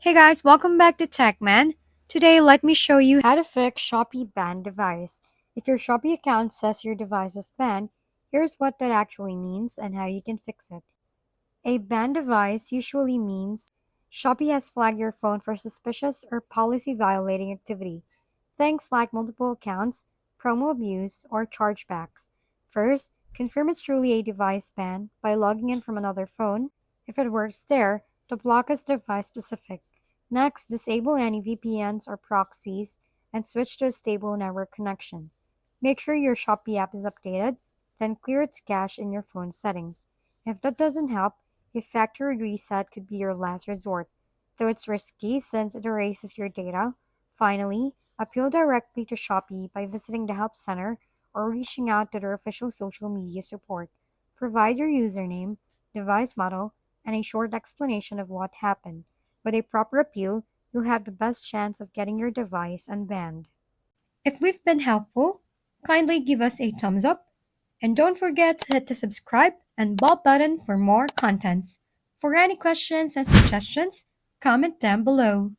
Hey guys, welcome back to TechMan. Today, let me show you how to fix Shopee banned device. If your Shopee account says your device is banned, here's what that actually means and how you can fix it. A banned device usually means Shopee has flagged your phone for suspicious or policy violating activity. Things like multiple accounts, promo abuse, or chargebacks. First, confirm it's truly a device ban by logging in from another phone. If it works there, the block is device specific. Next, disable any VPNs or proxies and switch to a stable network connection. Make sure your Shopee app is updated, then clear its cache in your phone settings. If that doesn't help, a factory reset could be your last resort, though it's risky since it erases your data. Finally, appeal directly to Shopee by visiting the Help Center or reaching out to their official social media support. Provide your username, device model, and a short explanation of what happened. With a proper appeal, you'll have the best chance of getting your device unbanned. If we've been helpful, kindly give us a thumbs up and don't forget to hit the subscribe and bell button for more contents. For any questions and suggestions, comment down below.